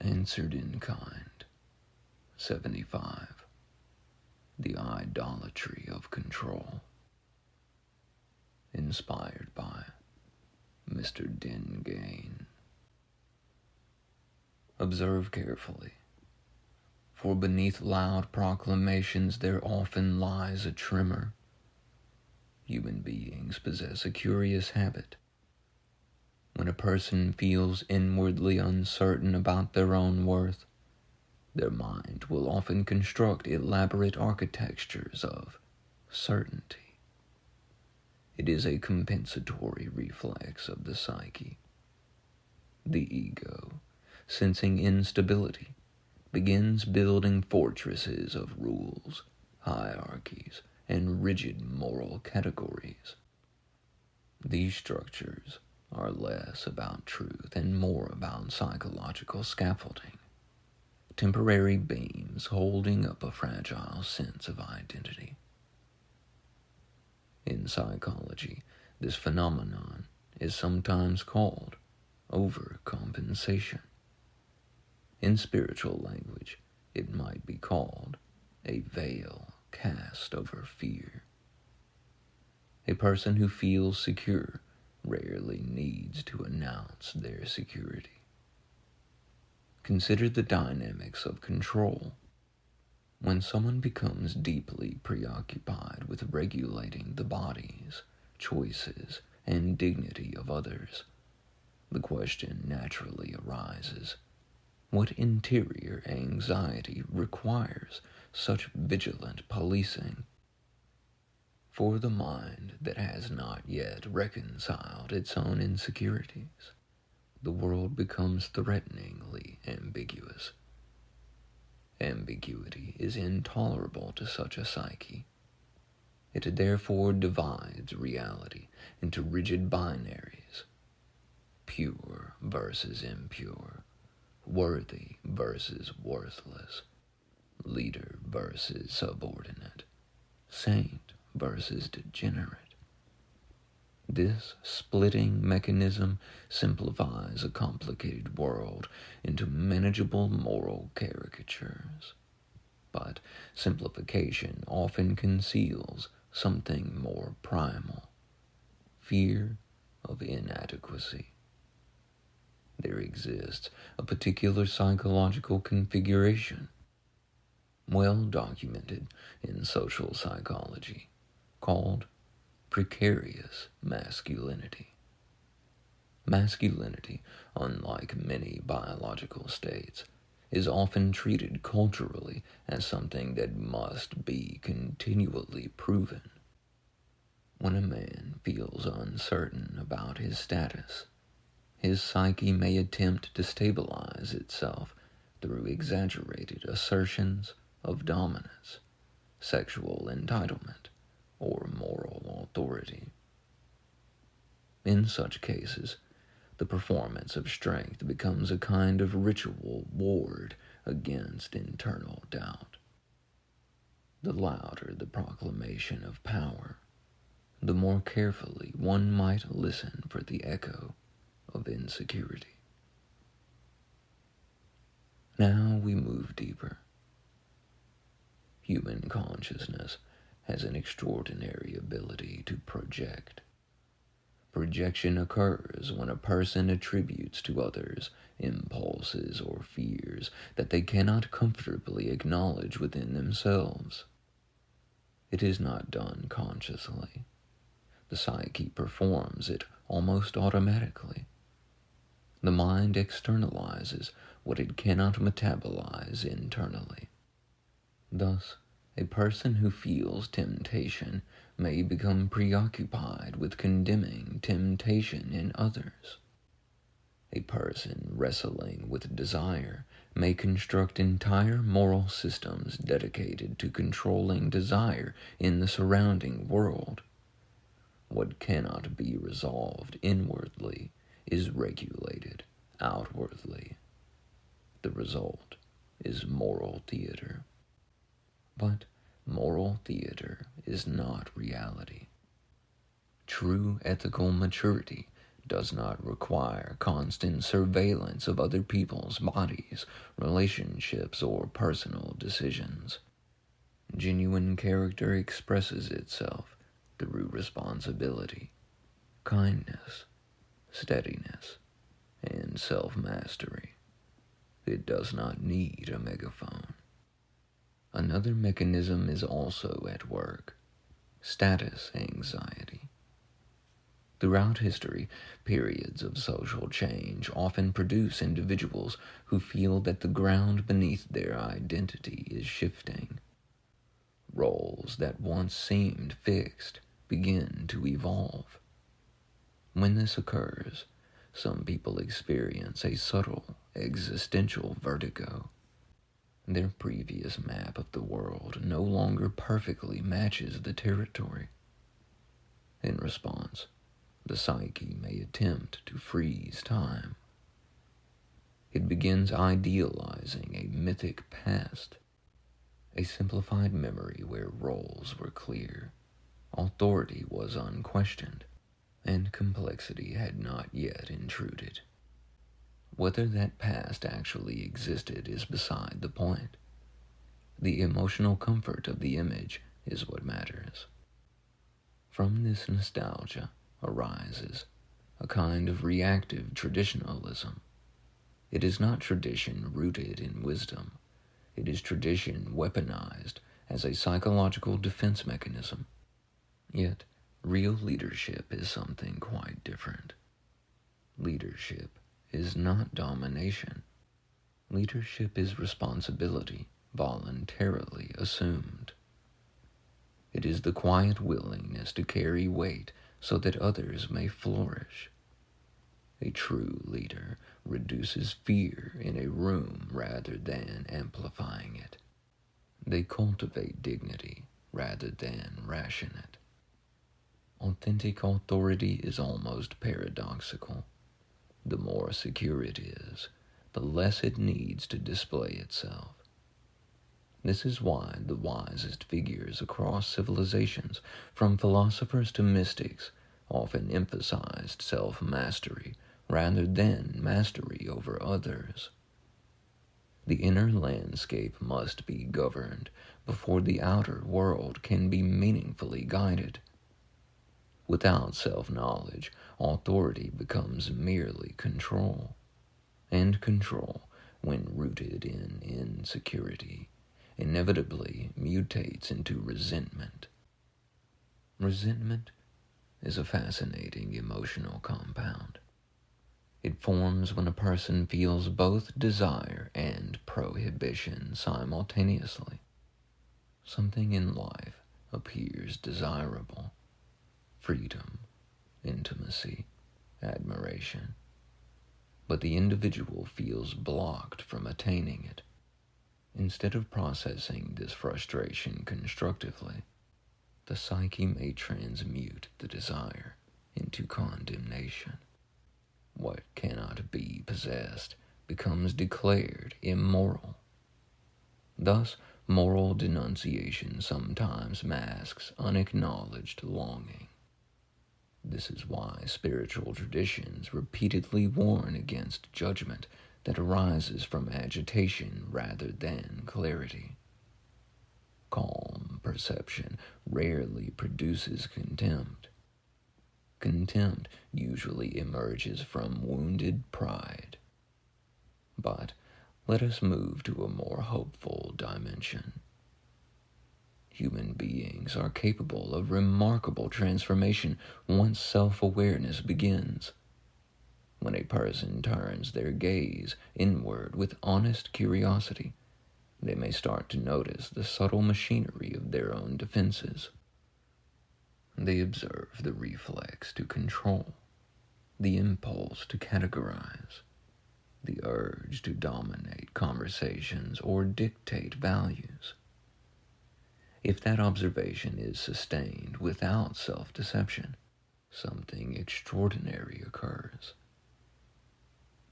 Answered in kind. 75. The Idolatry of Control. Inspired by Mr. Gain. Observe carefully, for beneath loud proclamations there often lies a tremor. Human beings possess a curious habit. When a person feels inwardly uncertain about their own worth, their mind will often construct elaborate architectures of certainty. It is a compensatory reflex of the psyche. The ego, sensing instability, begins building fortresses of rules, hierarchies, and rigid moral categories. These structures are less about truth and more about psychological scaffolding, temporary beams holding up a fragile sense of identity. In psychology, this phenomenon is sometimes called overcompensation. In spiritual language, it might be called a veil cast over fear. A person who feels secure rarely needs to announce their security. Consider the dynamics of control. When someone becomes deeply preoccupied with regulating the bodies, choices, and dignity of others, the question naturally arises: what interior anxiety requires such vigilant policing? For the mind that has not yet reconciled its own insecurities, the world becomes threateningly ambiguous. Ambiguity is intolerable to such a psyche. It therefore divides reality into rigid binaries: pure versus impure, worthy versus worthless, leader versus subordinate, saint versus degenerate. This splitting mechanism simplifies a complicated world into manageable moral caricatures. But simplification often conceals something more primal: fear of inadequacy. There exists a particular psychological configuration, well documented in social psychology, called precarious masculinity. Masculinity, unlike many biological states, is often treated culturally as something that must be continually proven. When a man feels uncertain about his status, his psyche may attempt to stabilize itself through exaggerated assertions of dominance, sexual entitlement, or moral authority. In such cases, the performance of strength becomes a kind of ritual ward against internal doubt. The louder the proclamation of power, the more carefully one might listen for the echo of insecurity. Now we move deeper. Human consciousness has an extraordinary ability to project. Projection occurs when a person attributes to others impulses or fears that they cannot comfortably acknowledge within themselves. It is not done consciously. The psyche performs it almost automatically. The mind externalizes what it cannot metabolize internally. Thus, a person who feels temptation may become preoccupied with condemning temptation in others. A person wrestling with desire may construct entire moral systems dedicated to controlling desire in the surrounding world. What cannot be resolved inwardly is regulated outwardly. The result is moral theater. But moral theater is not reality. True ethical maturity does not require constant surveillance of other people's bodies, relationships, or personal decisions. Genuine character expresses itself through responsibility, kindness, steadiness, and self-mastery. It does not need a megaphone. Another mechanism is also at work: status anxiety. Throughout history, periods of social change often produce individuals who feel that the ground beneath their identity is shifting. Roles that once seemed fixed begin to evolve. When this occurs, some people experience a subtle existential vertigo. Their previous map of the world no longer perfectly matches the territory. In response, the psyche may attempt to freeze time. It begins idealizing a mythic past, a simplified memory where roles were clear, authority was unquestioned, and complexity had not yet intruded. Whether that past actually existed is beside the point. The emotional comfort of the image is what matters. From this nostalgia arises a kind of reactive traditionalism. It is not tradition rooted in wisdom. It is tradition weaponized as a psychological defense mechanism. Yet, real leadership is something quite different. Leadership is not domination. Leadership is responsibility voluntarily assumed. It is the quiet willingness to carry weight so that others may flourish. A true leader reduces fear in a room rather than amplifying it. They cultivate dignity rather than ration it. Authentic authority is almost paradoxical. The more secure it is, the less it needs to display itself. This is why the wisest figures across civilizations, from philosophers to mystics, often emphasized self-mastery rather than mastery over others. The inner landscape must be governed before the outer world can be meaningfully guided. Without self-knowledge, authority becomes merely control, and control, when rooted in insecurity, inevitably mutates into resentment. Resentment is a fascinating emotional compound. It forms when a person feels both desire and prohibition simultaneously. Something in life appears desirable: freedom, intimacy, admiration. But the individual feels blocked from attaining it. Instead of processing this frustration constructively, the psyche may transmute the desire into condemnation. What cannot be possessed becomes declared immoral. Thus, moral denunciation sometimes masks unacknowledged longing. This is why spiritual traditions repeatedly warn against judgment that arises from agitation rather than clarity. Calm perception rarely produces contempt. Contempt usually emerges from wounded pride. But let us move to a more hopeful dimension. Human beings are capable of remarkable transformation once self-awareness begins. When a person turns their gaze inward with honest curiosity, they may start to notice the subtle machinery of their own defenses. They observe the reflex to control, the impulse to categorize, the urge to dominate conversations or dictate values. If that observation is sustained without self-deception, something extraordinary occurs.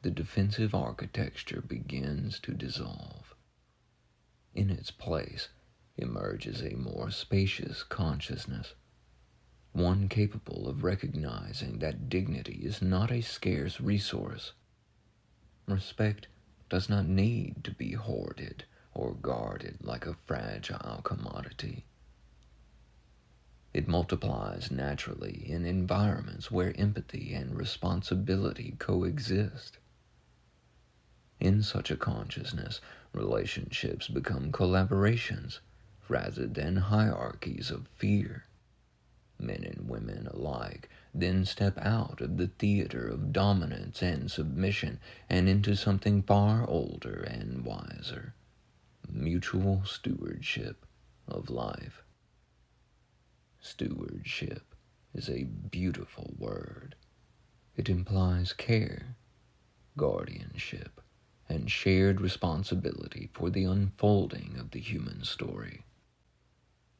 The defensive architecture begins to dissolve. In its place emerges a more spacious consciousness, one capable of recognizing that dignity is not a scarce resource. Respect does not need to be hoarded or guarded like a fragile commodity. It multiplies naturally in environments where empathy and responsibility coexist. In such a consciousness, relationships become collaborations rather than hierarchies of fear. Men and women alike then step out of the theater of dominance and submission and into something far older and wiser: mutual stewardship of life. Stewardship is a beautiful word. It implies care, guardianship, and shared responsibility for the unfolding of the human story.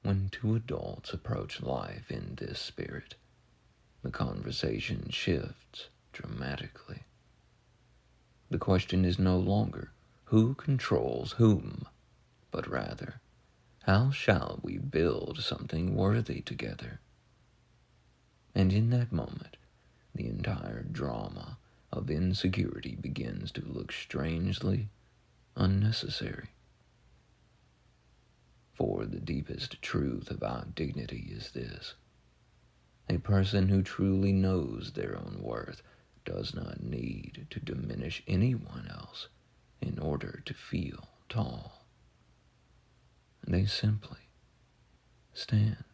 When two adults approach life in this spirit, the conversation shifts dramatically. The question is no longer who controls whom, but rather, how shall we build something worthy together? And in that moment, the entire drama of insecurity begins to look strangely unnecessary. For the deepest truth about dignity is this: a person who truly knows their own worth does not need to diminish anyone else in order to feel tall. They simply stand.